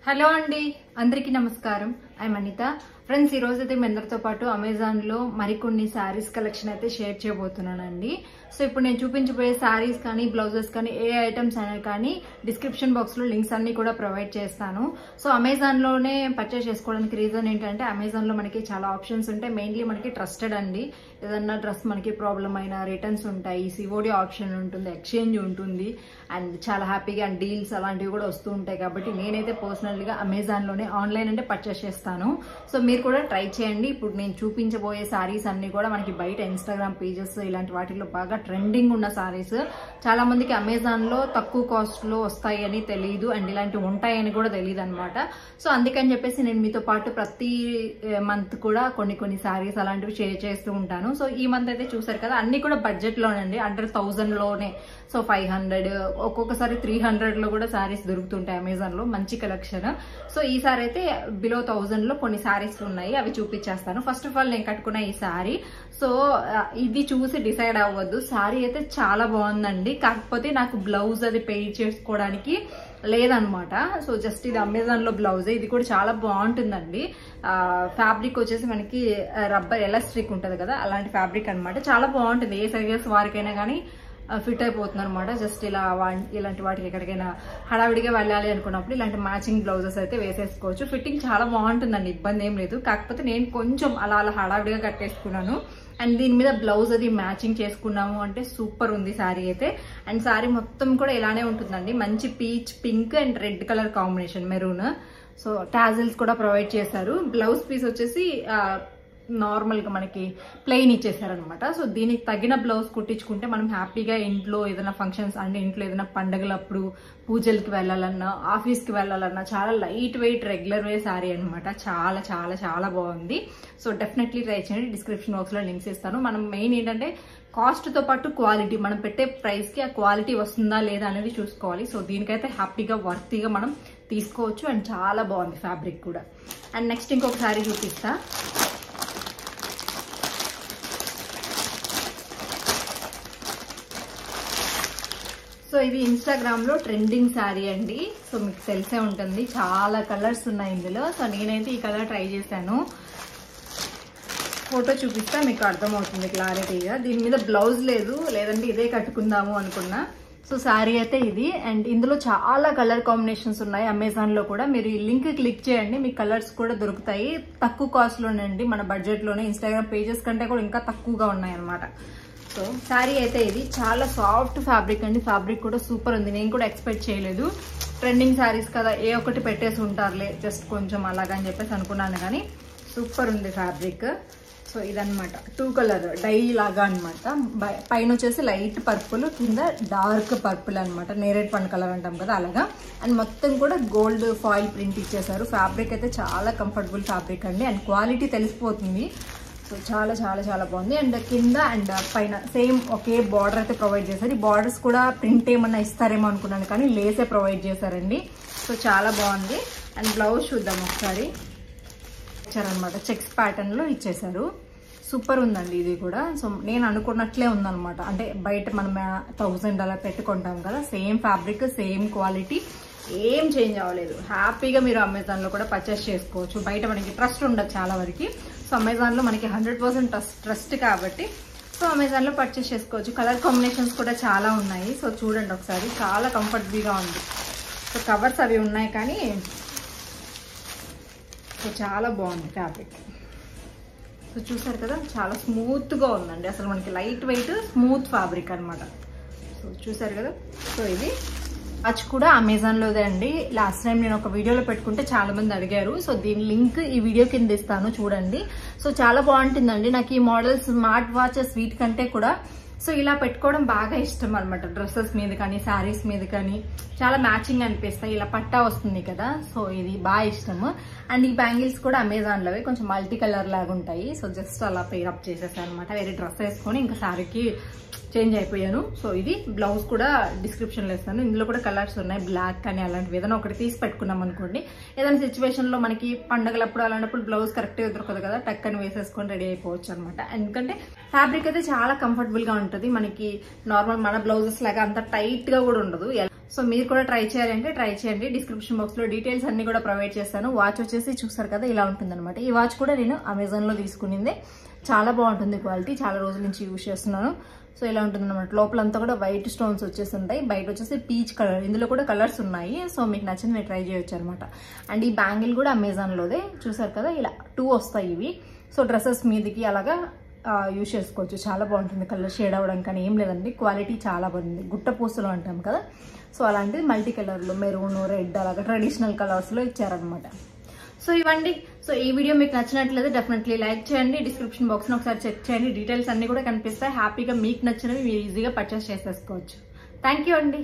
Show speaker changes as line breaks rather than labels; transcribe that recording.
Hello అండి, అందరికీ నమస్కారం. ఐఎమ్ అనిత. ఫ్రెండ్స్, ఈ రోజు అయితే మీ అందరితో పాటు అమెజాన్ లో మరికొన్ని శారీస్ కలెక్షన్ అయితే షేర్ చేయబోతున్నానండి. సో ఇప్పుడు నేను చూపించబోయే శారీస్ కానీ బ్లౌజెస్ కానీ ఏ ఐటమ్స్ అయినా కానీ డిస్క్రిప్షన్ బాక్స్ లో లింక్స్ అన్ని కూడా ప్రొవైడ్ చేస్తాను. సో అమెజాన్ లోనే పర్చేస్ చేసుకోవడానికి రీజన్ ఏంటంటే అమెజాన్ లో మనకి చాలా ఆప్షన్స్ ఉంటాయి. మెయిన్లీ మనకి ట్రస్టెడ్ అండి. ఏదన్నా డ్రెస్ మనకి ప్రాబ్లం అయినా రిటర్న్స్ ఉంటాయి, సిఓడి ఆప్షన్ ఉంటుంది, ఎక్స్చేంజ్ ఉంటుంది, అండ్ చాలా హ్యాపీగా అండ్ డీల్స్ అలాంటివి కూడా వస్తూ ఉంటాయి. కాబట్టి నేనైతే పర్సనల్ గా అమెజాన్ లోనే ఆన్లైన్ అంటే పర్చేస్ చేస్తాను. సో మీరు కూడా ట్రై చేయండి. ఇప్పుడు నేను చూపించబోయే సారీస్ అన్ని కూడా మనకి బయట ఇన్స్టాగ్రామ్ పేజెస్ ఇలాంటి వాటిలో బాగా ట్రెండింగ్ ఉన్న సారీస్. చాలా మందికి అమెజాన్ లో తక్కువ కాస్ట్ లో వస్తాయి అని తెలియదు, అండ్ ఇలాంటివి ఉంటాయని కూడా తెలియదు అనమాట. సో అందుకని చెప్పేసి నేను మీతో పాటు ప్రతి మంత్ కూడా కొన్ని సారీస్ అలాంటివి షేర్ చేస్తూ ఉంటాను. సో ఈ మంత్ అయితే చూసారు కదా, అన్ని కూడా బడ్జెట్ లోనండి, అండర్ 1000 లోనే. సో 500, ఒక్కొక్కసారి 300 లో కూడా సారీస్ దొరుకుతుంటాయి అమెజాన్ లో. మంచి కలెక్షన్. సో ఈసారి అయితే బిలో 1000 లో కొన్ని సారీస్ ఉన్నాయి, అవి చూపించేస్తాను. ఫస్ట్ ఆఫ్ ఆల్ నేను కట్టుకున్న ఈ సారీ. సో ఇది చూసి డిసైడ్ అవ్వద్దు, సారీ అయితే చాలా బాగుందండి. కాకపోతే నాకు బ్లౌజ్ అది పే చేసుకోవడానికి లేదనమాట. సో జస్ట్ ఇది అమెజాన్ లో బ్లౌజ్. ఇది కూడా చాలా బాగుంటుందండి. ఫ్యాబ్రిక్ వచ్చేసి మనకి రబ్బర్ ఎలాస్టిక్ ఉంటది కదా, అలాంటి ఫ్యాబ్రిక్ అనమాట. చాలా బాగుంటుంది. ఏ సైజెస్ వారికైనా కానీ ఫిట్ అయిపోతుంది అనమాట. జస్ట్ ఇలాంటి వాటికి ఎక్కడికైనా హడావిడిగా వెళ్ళాలి అనుకున్నప్పుడు ఇలాంటి మ్యాచింగ్ బ్లౌజెస్ అయితే వేసేసుకోవచ్చు. ఫిట్టింగ్ చాలా బాగుంటుందండి, ఇబ్బంది ఏం లేదు. కాకపోతే నేను కొంచెం అలా హడావిడిగా కట్టేసుకున్నాను. అండ్ దీని మీద బ్లౌజ్ అది మ్యాచింగ్ చేసుకున్నాము అంటే సూపర్ ఉంది సారీ అయితే. అండ్ సారీ మొత్తం కూడా ఇలానే ఉంటుందండి. మంచి peach pink and red colour combination, maroon. So tassels కూడా ప్రొవైడ్ చేశారు. బ్లౌజ్ పీస్ వచ్చేసి నార్మల్ గా మనకి ప్లెయిన్ ఇచ్చేసారనమాట. సో దీనికి తగిన బ్లౌజ్ కుట్టించుకుంటే మనం హ్యాపీగా ఇంట్లో ఏదైనా ఫంక్షన్స్ అంటే ఇంట్లో ఏదైనా పండగలప్పుడు పూజలకి వెళ్ళాలన్నా ఆఫీస్కి వెళ్ళాలన్నా చాలా లైట్ వెయిట్ రెగ్యులర్ వే సారీ అనమాట. చాలా చాలా చాలా బాగుంది. సో డెఫినెట్లీ ట్రై చేయండి. డిస్క్రిప్షన్ బాక్స్ లో లింక్స్ ఇస్తాను. మనం మెయిన్ ఏంటంటే కాస్ట్ తో పాటు క్వాలిటీ, మనం పెట్టే ప్రైస్ కి ఆ క్వాలిటీ వస్తుందా లేదా అనేది చూసుకోవాలి. సో దీనికైతే హ్యాపీగా వర్తీగా మనం తీసుకోవచ్చు. అండ్ చాలా బాగుంది ఫ్యాబ్రిక్ కూడా. అండ్ నెక్స్ట్ ఇంకొక సారీ చూపిస్తా. సో ఇది ఇన్స్టాగ్రామ్ లో ట్రెండింగ్ శారీ అండి. సో మీకు తెలిసే ఉంటుంది, చాలా కలర్స్ ఉన్నాయి ఇందులో. సో నేనైతే ఈ కలర్ ట్రై చేశాను. ఫోటో చూపిస్తా, మీకు అర్థమవుతుంది క్లారిటీగా. దీని మీద బ్లౌజ్ లేదు, లేదంటే ఇదే కట్టుకుందాము అనుకున్నా. సో శారీ అయితే ఇది. అండ్ ఇందులో చాలా కలర్ కాంబినేషన్స్ ఉన్నాయి. అమెజాన్ లో కూడా మీరు ఈ లింక్ క్లిక్ చేయండి, మీకు కలర్స్ కూడా దొరుకుతాయి. తక్కువ కాస్ట్ లోనే అండి, మన బడ్జెట్ లోనే. ఇన్స్టాగ్రామ్ పేజెస్ కంటే కూడా ఇంకా తక్కువగా ఉన్నాయి అనమాట. సో శారీ అయితే ఇది చాలా సాఫ్ట్ ఫ్యాబ్రిక్ అండి. ఫ్యాబ్రిక్ కూడా సూపర్ ఉంది. నేను కూడా ఎక్స్పెక్ట్ చేయలేదు. ట్రెండింగ్ శారీస్ కదా, ఏ ఒక్కటి పెట్టేసి ఉంటారులే, జస్ట్ కొంచెం అలాగని చెప్పేసి అనుకున్నాను, కానీ సూపర్ ఉంది ఫ్యాబ్రిక్. సో ఇదనమాట 2 కలర్ డై లాగా అనమాట. పైన వచ్చేసి లైట్ పర్పుల్, కింద డార్క్ పర్పుల్ అనమాట. నేరేడ్ పండు కలర్ అంటాం కదా అలాగా. అండ్ మొత్తం కూడా గోల్డ్ ఫాయిల్ ప్రింట్ ఇచ్చేసారు. ఫ్యాబ్రిక్ అయితే చాలా కంఫర్టబుల్ ఫ్యాబ్రిక్ అండి. అండ్ క్వాలిటీ తెలిసిపోతుంది. సో చాలా చాలా చాలా బాగుంది. అండ్ కింద అండ్ పైన సేమ్ ఒకే బార్డర్ అయితే ప్రొవైడ్ చేశారు. ఈ బార్డర్స్ కూడా ప్రింట్ ఏమన్నా ఇస్తారేమో అనుకున్నాను, కానీ లేసే ప్రొవైడ్ చేశారండి. సో చాలా బాగుంది. అండ్ బ్లౌజ్ చూద్దాం ఒకసారి. ఇచ్చారనమాట, చెక్స్ ప్యాటర్న్ లో ఇచ్చేసారు. సూపర్ ఉందండి ఇది కూడా. సో నేను అనుకున్నట్లే ఉందనమాట. అంటే బయట మనం 1000 అలా పెట్టుకుంటాం కదా, సేమ్ ఫ్యాబ్రిక్, సేమ్ క్వాలిటీ, ఏం చేంజ్ అవ్వలేదు. హ్యాపీగా మీరు అమెజాన్ లో కూడా పర్చేస్ చేసుకోవచ్చు. బయట మనకి ట్రస్ట్ ఉండదు చాలా వరకు. సో అమెజాన్ లో మనకి 100% ట్రస్ట్ కాబట్టి సో అమెజాన్ లో పర్చేస్ చేసుకోవచ్చు. కలర్ కాంబినేషన్స్ కూడా చాలా ఉన్నాయి. సో చూడండి ఒకసారి, చాలా కంఫర్టబుల్ గా ఉంది. సో కవర్స్ అవి ఉన్నాయి, కానీ సో చాలా బాగుంది ఫ్యాబ్రిక్. సో చూసారు కదా, చాలా స్మూత్ గా ఉందండి. అసలు మనకి లైట్ వెయిట్ స్మూత్ ఫ్యాబ్రిక్ అనమాట. సో చూసారు కదా. సో ఇది వాచ్ కూడా అమెజాన్ లోదే అండి. లాస్ట్ టైం నేను ఒక వీడియోలో పెట్టుకుంటే చాలా మంది అడిగారు. సో దీని లింక్ ఈ వీడియో కింద ఇస్తాను, చూడండి. సో చాలా బాగుంటుందండి. నాకు ఈ మోడల్ స్మార్ట్ వాచెస్ వీటి కంటే కూడా సో ఇలా పెట్టుకోవడం బాగా ఇష్టం అనమాట. డ్రెస్సెస్ మీద కానీ శారీస్ మీద కానీ చాలా మ్యాచింగ్ అనిపిస్తాయి. ఇలా పట్టా వస్తుంది కదా, సో ఇది బాగా ఇష్టము. అండ్ ఈ బ్యాంగిల్స్ కూడా అమెజాన్ లోవే, కొంచెం మల్టీ కలర్ లాగా ఉంటాయి. సో జస్ట్ అలా పేరప్ చేసేసాను అనమాట. వేరే డ్రెస్ వేసుకొని ఇంకా శారీకి చేంజ్ అయిపోయాను. సో ఇది బ్లౌజ్ కూడా డిస్క్రిప్షన్ లో ఇస్తాను. ఇందులో కూడా కలర్స్ ఉన్నాయి, బ్లాక్ కానీ అలాంటివి ఏదైనా ఒకటి తీసి పెట్టుకున్నాం అనుకోండి, ఏదైనా సిచ్యువేషన్ లో మనకి పండగలప్పుడు అలాంటప్పుడు బ్లౌజ్ కరెక్ట్ గా దొరకదు కదా, టక్కని వేసేసుకొని రెడీ అయిపోవచ్చు అనమాట. ఎందుకంటే ఫ్యాబ్రిక్ అయితే చాలా కంఫర్టబుల్ గా ఉంటుంది. మనకి నార్మల్ మన బ్లౌజెస్ లాగా అంత టైట్ గా కూడా ఉండదు. సో మీరు కూడా ట్రై చేయాలంటే ట్రై చేయండి. డిస్క్రిప్షన్ బాక్స్ లో డీటెయిల్స్ అన్ని కూడా ప్రొవైడ్ చేస్తాను. వాచ్ వచ్చేసి చూస్తారు కదా ఇలా ఉంటుంది అనమాట. ఈ వాచ్ కూడా నేను అమెజాన్ లో తీసుకునిందే. చాలా బాగుంటుంది క్వాలిటీ, చాలా రోజుల నుంచి యూజ్ చేస్తున్నాను. సో ఇలా ఉంటుంది అనమాట. లోపలంతా కూడా వైట్ స్టోన్స్ వచ్చేసి ఉంటాయి, బయట వచ్చేసి పీచ్ కలర్. ఇందులో కూడా కలర్స్ ఉన్నాయి. సో మీకు నచ్చింది మీరు ట్రై చేయొచ్చు అనమాట. అండ్ ఈ బ్యాంగిల్ కూడా అమెజాన్ లోదే, చూసారు కదా ఇలా 2 వస్తాయి ఇవి. సో డ్రెస్సెస్ మీదకి అలాగా యూజ్ చేసుకోవచ్చు. చాలా బాగుంటుంది, కలర్ షేడ్ అవ్వడం కానీ ఏం లేదండి. క్వాలిటీ చాలా బాగుంది. గుట్ట పూసలు అంటాం కదా, సో అలాంటిది మల్టీ కలర్లో మెరూన్, రెడ్ అలాగా ట్రెడిషనల్ కలర్స్లో ఇచ్చారనమాట. సో ఇవ్వండి. సో ఈ వీడియో మీకు నచ్చినట్లయితే డెఫినెట్లీ లైక్ చేయండి. డిస్క్రిప్షన్ బాక్స్లో ఒకసారి చెక్ చేయండి. డీటెయిల్స్ అన్ని కూడా కనిపిస్తాయి. హ్యాపీగా మీకు నచ్చినవి మీరు ఈజీగా పర్చేస్ చేసేసుకోవచ్చు. థ్యాంక్ యూ అండి.